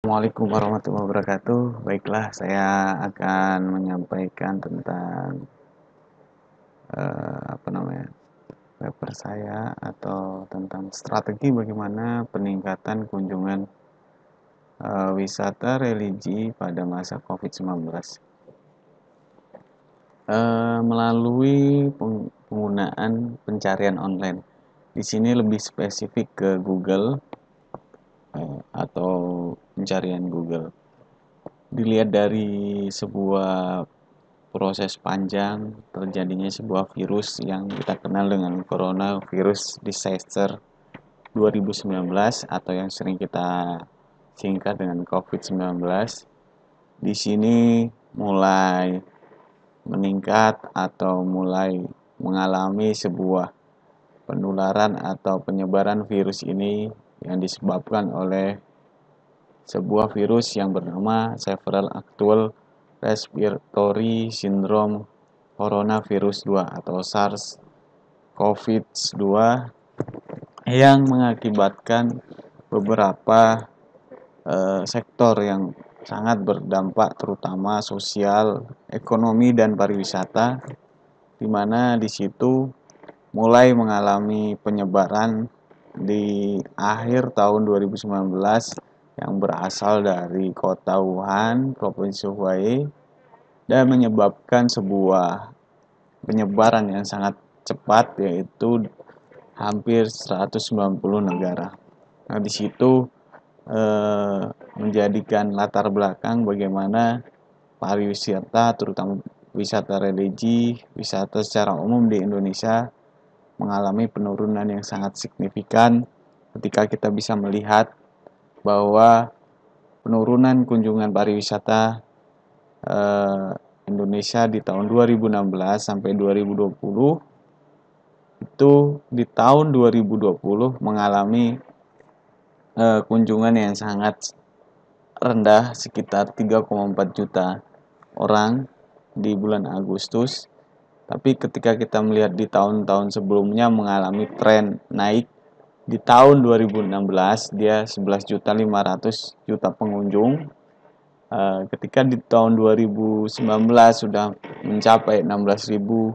Assalamualaikum warahmatullahi wabarakatuh. Baiklah, saya akan menyampaikan tentang apa namanya paper saya atau tentang strategi bagaimana peningkatan kunjungan wisata religi pada masa COVID-19 melalui penggunaan pencarian online. Di sini lebih spesifik ke Google atau pencarian Google. Dilihat dari sebuah proses panjang terjadinya sebuah virus yang kita kenal dengan coronavirus disaster 2019 atau yang sering kita singkat dengan COVID-19. Di sini mulai meningkat atau mulai mengalami sebuah penularan atau penyebaran virus ini yang disebabkan oleh sebuah virus yang bernama Several Actual Respiratory Syndrome Coronavirus 2 atau SARS-CoV-2 yang mengakibatkan beberapa sektor yang sangat berdampak terutama sosial, ekonomi dan pariwisata di mana di situ mulai mengalami penyebaran di akhir tahun 2019 yang berasal dari kota Wuhan, Provinsi Hubei, dan menyebabkan sebuah penyebaran yang sangat cepat yaitu hampir 190 negara. Nah, di situ menjadikan latar belakang bagaimana pariwisata terutama wisata religi, wisata secara umum di Indonesia mengalami penurunan yang sangat signifikan ketika kita bisa melihat bahwa penurunan kunjungan pariwisata Indonesia di tahun 2016 sampai 2020 itu di tahun 2020 mengalami kunjungan yang sangat rendah sekitar 3,4 juta orang di bulan Agustus. Tapi ketika kita melihat di tahun-tahun sebelumnya mengalami tren naik, di tahun 2016 dia 11.500.000 pengunjung. Ketika di tahun 2019 sudah mencapai 16,1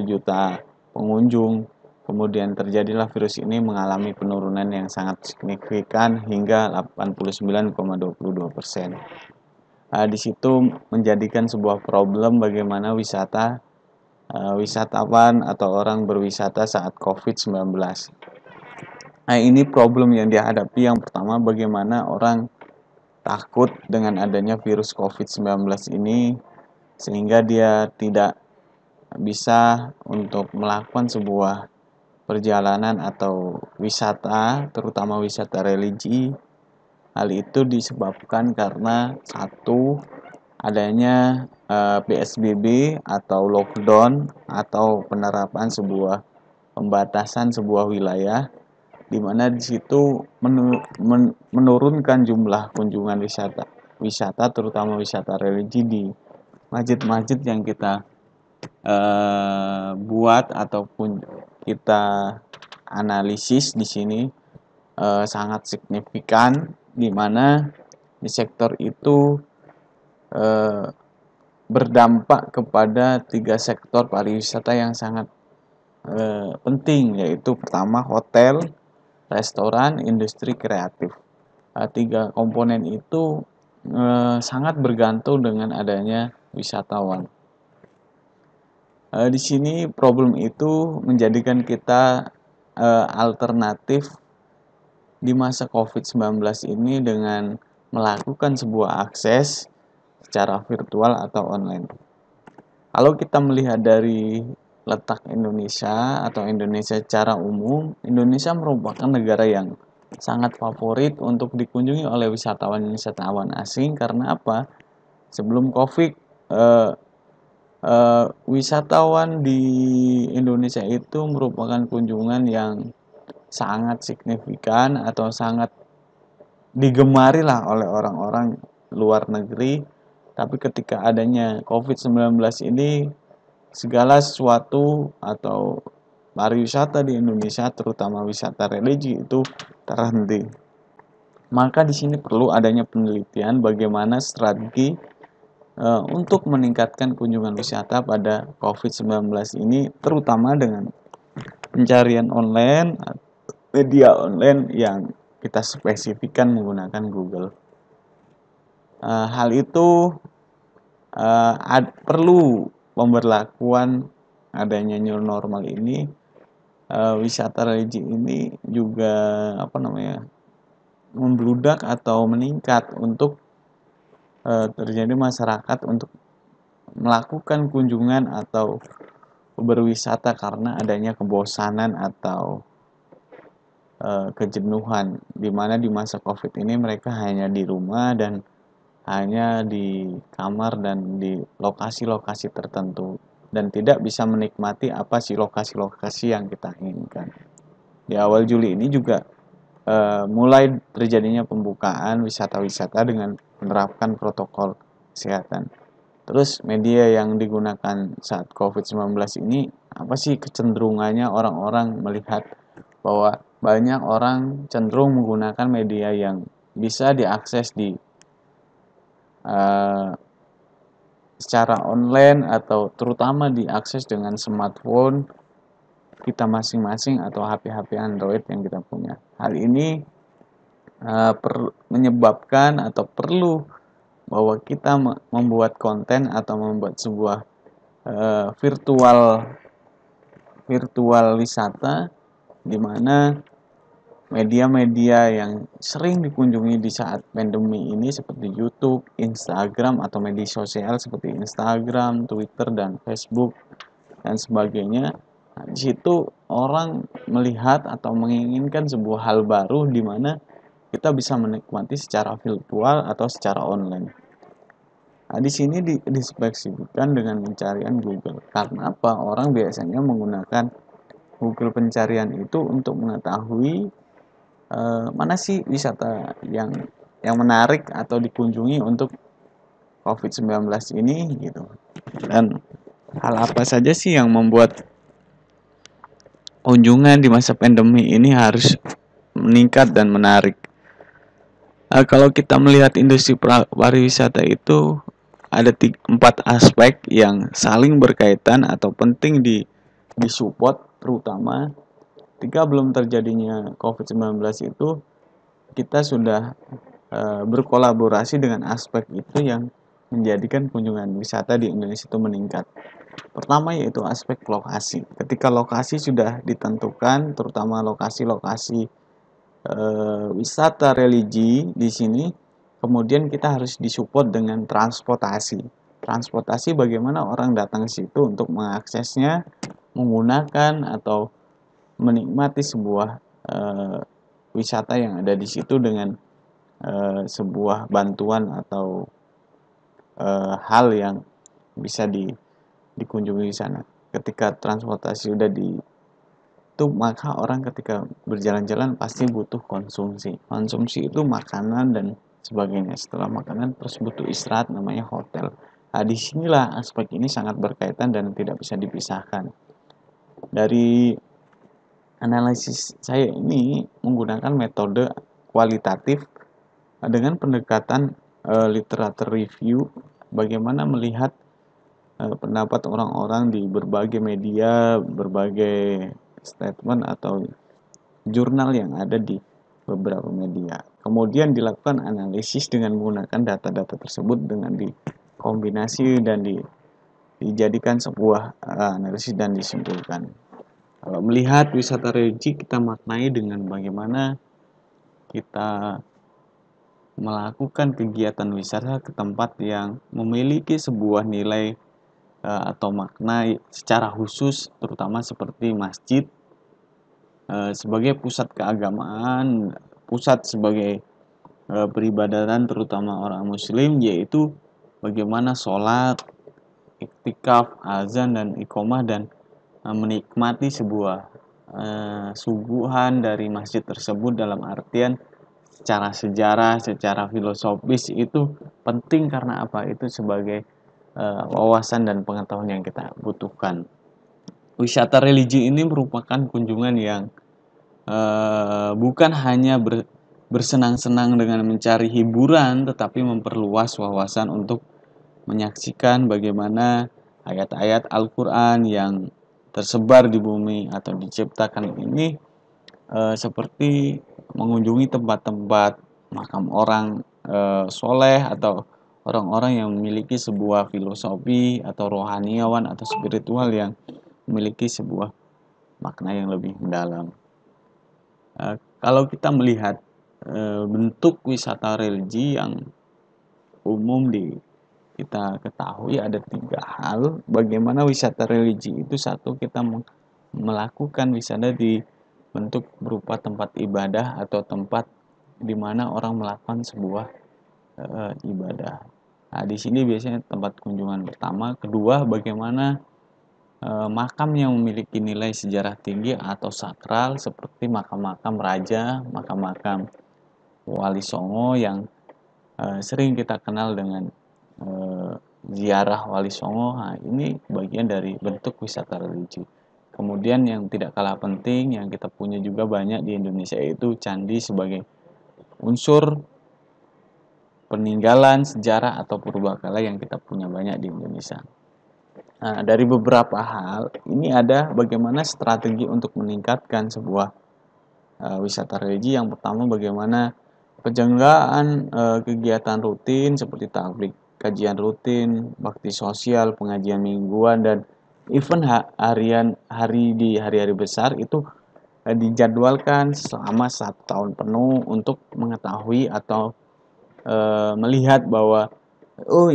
juta pengunjung. Kemudian terjadilah virus ini mengalami penurunan yang sangat signifikan hingga 89,22%. Di situ menjadikan sebuah problem bagaimana wisatawan atau orang berwisata saat COVID-19. Nah, ini problem yang dihadapi. Yang pertama, bagaimana orang takut dengan adanya virus COVID-19 ini sehingga dia tidak bisa untuk melakukan sebuah perjalanan atau wisata, terutama wisata religi. Hal itu disebabkan karena satu, adanya PSBB atau lockdown atau penerapan sebuah pembatasan sebuah wilayah di mana di situ menurunkan jumlah kunjungan wisata terutama wisata religi di masjid-masjid yang kita buat ataupun kita analisis di sini sangat signifikan di mana di sektor itu berdampak kepada 3 sektor pariwisata yang sangat penting, yaitu pertama hotel, restoran, industri kreatif. 3 komponen itu sangat bergantung dengan adanya wisatawan. Di sini problem itu menjadikan kita alternatif di masa COVID-19 ini dengan melakukan sebuah akses secara virtual atau online. Kalau kita melihat dari letak Indonesia atau Indonesia secara umum, Indonesia merupakan negara yang sangat favorit untuk dikunjungi oleh wisatawan asing. Karena apa? Sebelum COVID, wisatawan di Indonesia itu merupakan kunjungan yang sangat signifikan atau sangat digemari lah oleh orang-orang luar negeri. Tapi ketika adanya COVID-19 ini, segala sesuatu atau pariwisata di Indonesia, terutama wisata religi itu terhenti. Maka di sini perlu adanya penelitian bagaimana strategi untuk meningkatkan kunjungan wisata pada COVID-19 ini, terutama dengan pencarian online, media online yang kita spesifikkan menggunakan Google. Hal itu perlu pemberlakuan adanya new normal ini. Wisata religi ini juga membludak atau meningkat untuk terjadi masyarakat untuk melakukan kunjungan atau berwisata karena adanya kebosanan atau kejenuhan, di mana di masa COVID ini mereka hanya di rumah dan hanya di kamar dan di lokasi-lokasi tertentu dan tidak bisa menikmati apa sih lokasi-lokasi yang kita inginkan. Di awal Juli ini juga mulai terjadinya pembukaan wisata-wisata dengan menerapkan protokol kesehatan. Terus media yang digunakan saat COVID-19 ini, apa sih kecenderungannya orang-orang melihat bahwa banyak orang cenderung menggunakan media yang bisa diakses di secara online atau terutama diakses dengan smartphone kita masing-masing atau HP-HP Android yang kita punya. Hal ini menyebabkan atau perlu bahwa kita membuat konten atau membuat sebuah virtual wisata di mana media-media yang sering dikunjungi di saat pandemi ini seperti YouTube, Instagram atau media sosial seperti Instagram, Twitter dan Facebook dan sebagainya. Nah, di situ orang melihat atau menginginkan sebuah hal baru di mana kita bisa menikmati secara virtual atau secara online. Nah, di sini dispesifikkan dengan pencarian Google. Karena apa? Orang biasanya menggunakan Google pencarian itu untuk mengetahui mana sih wisata yang menarik atau dikunjungi untuk COVID-19 ini gitu. Dan hal apa saja sih yang membuat kunjungan di masa pandemi ini harus meningkat dan menarik. Kalau kita melihat industri pariwisata itu ada 4 aspek yang saling berkaitan atau penting disupport, terutama ketika belum terjadinya COVID-19 itu kita sudah berkolaborasi dengan aspek itu yang menjadikan kunjungan wisata di Indonesia itu meningkat. Pertama yaitu aspek lokasi. Ketika lokasi sudah ditentukan, terutama lokasi-lokasi wisata religi di sini, kemudian kita harus disupport dengan transportasi. Transportasi bagaimana orang datang ke situ untuk mengaksesnya, menggunakan atau menikmati sebuah wisata yang ada di situ dengan sebuah bantuan atau hal yang bisa dikunjungi di sana. Ketika transportasi sudah itu, maka orang ketika berjalan-jalan pasti butuh konsumsi. Konsumsi itu makanan dan sebagainya. Setelah makanan terus butuh istirahat, namanya hotel. Nah, disinilah aspek ini sangat berkaitan dan tidak bisa dipisahkan. Dari analisis saya ini menggunakan metode kualitatif dengan pendekatan literatur review, bagaimana melihat pendapat orang-orang di berbagai media, berbagai statement atau jurnal yang ada di beberapa media. Kemudian dilakukan analisis dengan menggunakan data-data tersebut dengan dikombinasi dan dijadikan sebuah analisis dan disimpulkan. Kalau melihat wisata religi, kita maknai dengan bagaimana kita melakukan kegiatan wisata ke tempat yang memiliki sebuah nilai atau makna secara khusus, terutama seperti masjid sebagai pusat keagamaan, pusat sebagai peribadatan terutama orang muslim, yaitu bagaimana sholat, iktikaf, azan dan iqomah dan menikmati sebuah suguhan dari masjid tersebut dalam artian secara sejarah, secara filosofis itu penting karena apa? Itu sebagai wawasan dan pengetahuan yang kita butuhkan. Wisata religi ini merupakan kunjungan yang bukan hanya bersenang-senang dengan mencari hiburan, tetapi memperluas wawasan untuk menyaksikan bagaimana ayat-ayat Al-Quran yang tersebar di bumi atau diciptakan ini seperti mengunjungi tempat-tempat makam orang soleh atau orang-orang yang memiliki sebuah filosofi atau rohaniawan atau spiritual yang memiliki sebuah makna yang lebih mendalam. Kalau kita melihat bentuk wisata religi yang umum kita ketahui ada 3 hal. Bagaimana wisata religi itu, satu, kita melakukan wisata di bentuk berupa tempat ibadah atau tempat di mana orang melakukan sebuah ibadah. Nah, di sini biasanya tempat kunjungan pertama. Kedua, bagaimana makam yang memiliki nilai sejarah tinggi atau sakral seperti makam-makam raja, makam-makam wali songo yang sering kita kenal dengan ziarah wali songo. Nah, ini bagian dari bentuk wisata religi. Kemudian yang tidak kalah penting yang kita punya juga banyak di Indonesia yaitu candi sebagai unsur peninggalan sejarah atau purbakala yang kita punya banyak di Indonesia. Nah, dari beberapa hal ini ada bagaimana strategi untuk meningkatkan sebuah wisata religi. Yang pertama, bagaimana penyelenggaraan kegiatan rutin seperti tablik, kajian rutin, bakti sosial, pengajian mingguan, dan event harian di hari-hari besar itu dijadwalkan selama 1 tahun penuh untuk mengetahui atau melihat bahwa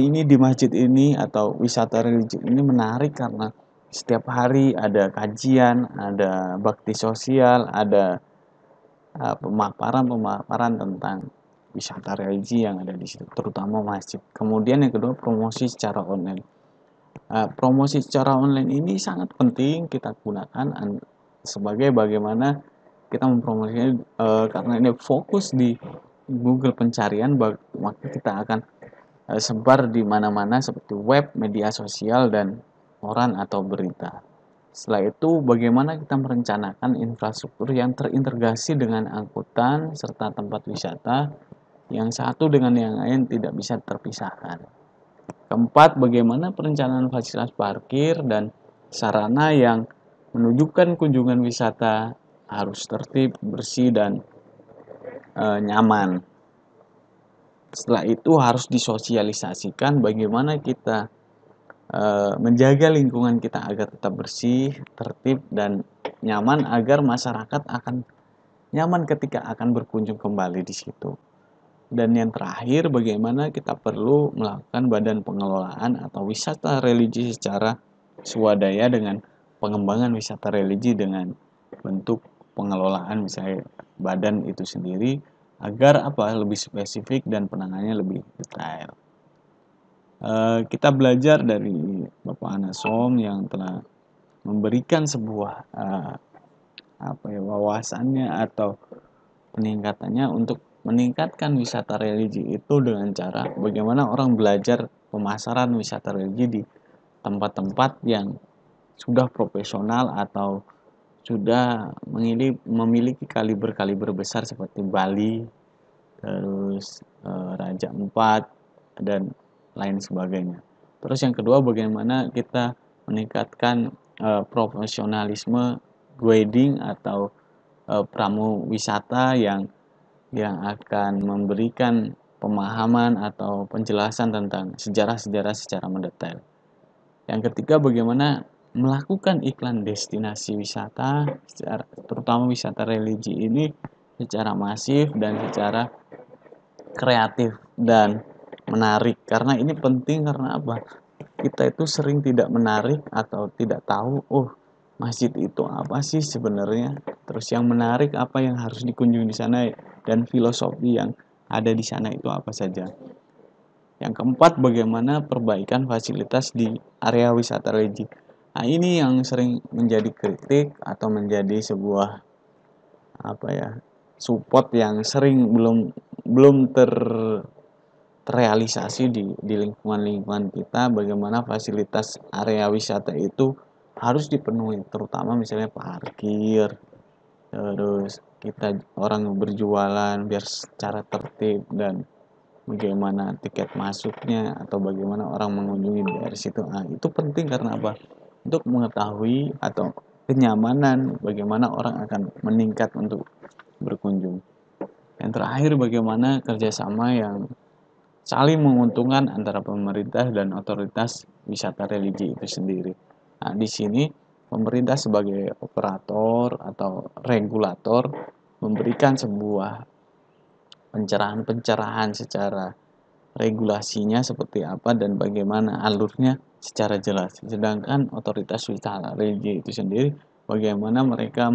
ini di masjid ini atau wisata religi ini menarik karena setiap hari ada kajian, ada bakti sosial, ada pemaparan tentang wisata religi yang ada di situ, terutama masjid. Kemudian yang kedua, promosi secara online. Promosi secara online ini sangat penting kita gunakan sebagai bagaimana kita mempromosikan karena ini fokus di Google pencarian, maka kita akan sebar di mana-mana seperti web, media sosial, dan koran atau berita. Setelah itu, bagaimana kita merencanakan infrastruktur yang terintegrasi dengan angkutan serta tempat wisata yang satu dengan yang lain tidak bisa terpisahkan. Keempat, bagaimana perencanaan fasilitas parkir dan sarana yang menunjukkan kunjungan wisata harus tertib, bersih, dan nyaman. Setelah itu harus disosialisasikan bagaimana kita menjaga lingkungan kita agar tetap bersih, tertib, dan nyaman agar masyarakat akan nyaman ketika akan berkunjung kembali di situ. Dan yang terakhir, bagaimana kita perlu melakukan badan pengelolaan atau wisata religi secara swadaya dengan pengembangan wisata religi dengan bentuk pengelolaan misalnya badan itu sendiri agar lebih spesifik dan penanganannya lebih detail. Kita belajar dari Bapak Anasom yang telah memberikan sebuah wawasannya atau peningkatannya untuk meningkatkan wisata religi itu dengan cara bagaimana orang belajar pemasaran wisata religi di tempat-tempat yang sudah profesional atau sudah memiliki kaliber besar seperti Bali, terus Raja Empat, dan lain sebagainya. Terus yang kedua, bagaimana kita meningkatkan profesionalisme guiding atau pramu wisata yang akan memberikan pemahaman atau penjelasan tentang sejarah-sejarah secara mendetail. Yang ketiga, bagaimana melakukan iklan destinasi wisata, terutama wisata religi ini secara masif dan secara kreatif dan menarik. Karena ini penting karena apa? Kita itu sering tidak menarik atau tidak tahu, masjid itu apa sih sebenarnya? Terus yang menarik apa yang harus dikunjungi di sana dan filosofi yang ada di sana itu apa saja? Yang keempat, bagaimana perbaikan fasilitas di area wisata religi. Nah, ini yang sering menjadi kritik atau menjadi sebuah support yang sering belum terrealisasi di lingkungan kita. Bagaimana fasilitas area wisata itu harus dipenuhi, terutama misalnya parkir, terus kita orang berjualan biar secara tertib, dan bagaimana tiket masuknya atau bagaimana orang mengunjungi dari situ. Nah, itu penting karena apa? Untuk mengetahui atau kenyamanan bagaimana orang akan meningkat untuk berkunjung. Yang terakhir, bagaimana kerjasama yang saling menguntungkan antara pemerintah dan otoritas wisata religi itu sendiri. Nah, di sini pemerintah sebagai operator atau regulator memberikan sebuah pencerahan-pencerahan secara regulasinya seperti apa dan bagaimana alurnya secara jelas. Sedangkan otoritas wisata religi itu sendiri bagaimana mereka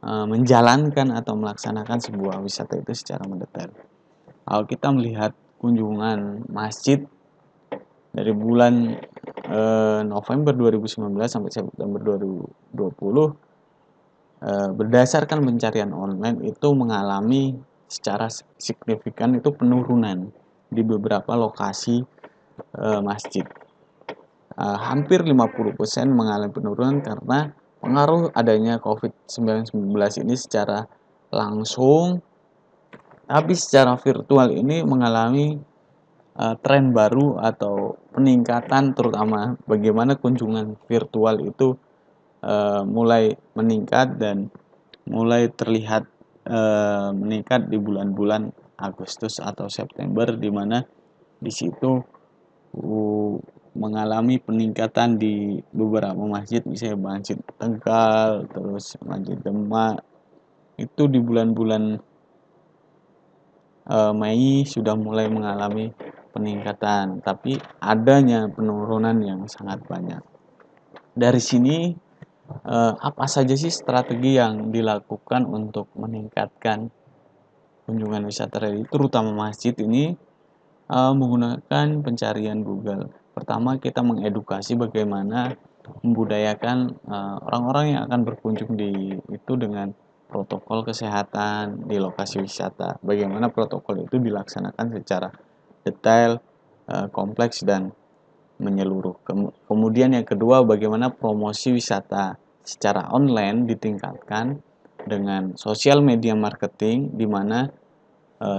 menjalankan atau melaksanakan sebuah wisata itu secara mendetail. Kalau kita melihat kunjungan masjid dari bulan November 2019 sampai September 2020, berdasarkan pencarian online itu mengalami secara signifikan itu penurunan di beberapa lokasi masjid. Hampir 50% mengalami penurunan karena pengaruh adanya COVID-19 ini secara langsung, tapi secara virtual ini mengalami tren baru atau peningkatan, terutama bagaimana kunjungan virtual itu mulai meningkat dan mulai terlihat meningkat di bulan-bulan Agustus atau September, di mana di situ mengalami peningkatan di beberapa masjid, misalnya Masjid Tegal, terus Masjid Demak. Itu di bulan-bulan Mei sudah mulai mengalami peningkatan, tapi adanya penurunan yang sangat banyak. Dari sini, apa saja sih strategi yang dilakukan untuk meningkatkan kunjungan wisata religi, terutama masjid ini? Menggunakan pencarian Google. Pertama, kita mengedukasi bagaimana membudayakan orang-orang yang akan berkunjung di itu dengan protokol kesehatan di lokasi wisata. Bagaimana protokol itu dilaksanakan secara detail, kompleks, dan menyeluruh. Kemudian yang kedua, bagaimana promosi wisata secara online ditingkatkan dengan sosial media marketing, di mana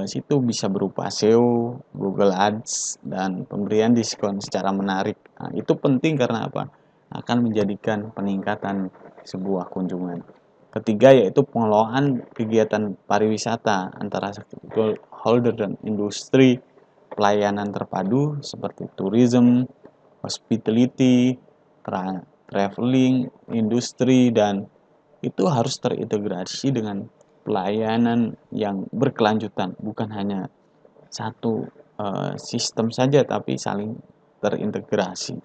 situ bisa berupa SEO, Google Ads, dan pemberian diskon secara menarik. Nah, itu penting karena apa? Akan menjadikan peningkatan sebuah kunjungan. Ketiga, yaitu pengelolaan kegiatan pariwisata antara stakeholder dan industri pelayanan terpadu seperti tourism, hospitality, traveling, industri, dan itu harus terintegrasi dengan pelayanan yang berkelanjutan, bukan hanya satu sistem saja tapi saling terintegrasi.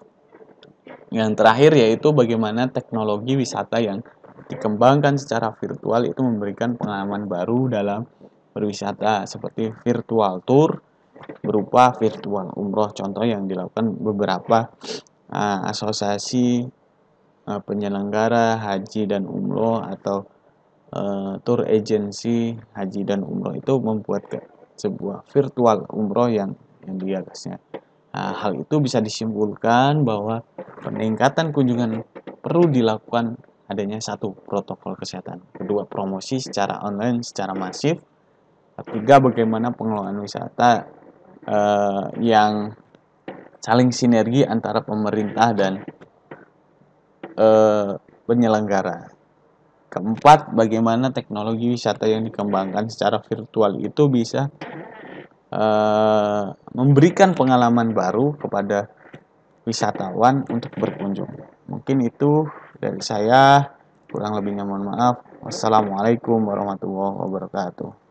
Yang terakhir yaitu bagaimana teknologi wisata yang dikembangkan secara virtual itu memberikan pengalaman baru dalam berwisata, seperti virtual tour berupa virtual umroh, contoh yang dilakukan beberapa asosiasi penyelenggara haji dan umroh atau tour agency haji dan umroh itu membuat sebuah virtual umroh yang diatasnya. Hal itu bisa disimpulkan bahwa peningkatan kunjungan perlu dilakukan adanya satu, protokol kesehatan. Kedua, promosi secara online secara masif. Ketiga, bagaimana pengelolaan wisata yang saling sinergi antara pemerintah dan penyelenggara. Keempat, bagaimana teknologi wisata yang dikembangkan secara virtual itu bisa memberikan pengalaman baru kepada wisatawan untuk berkunjung. Mungkin itu dari saya, kurang lebihnya mohon maaf. Wassalamualaikum warahmatullahi wabarakatuh.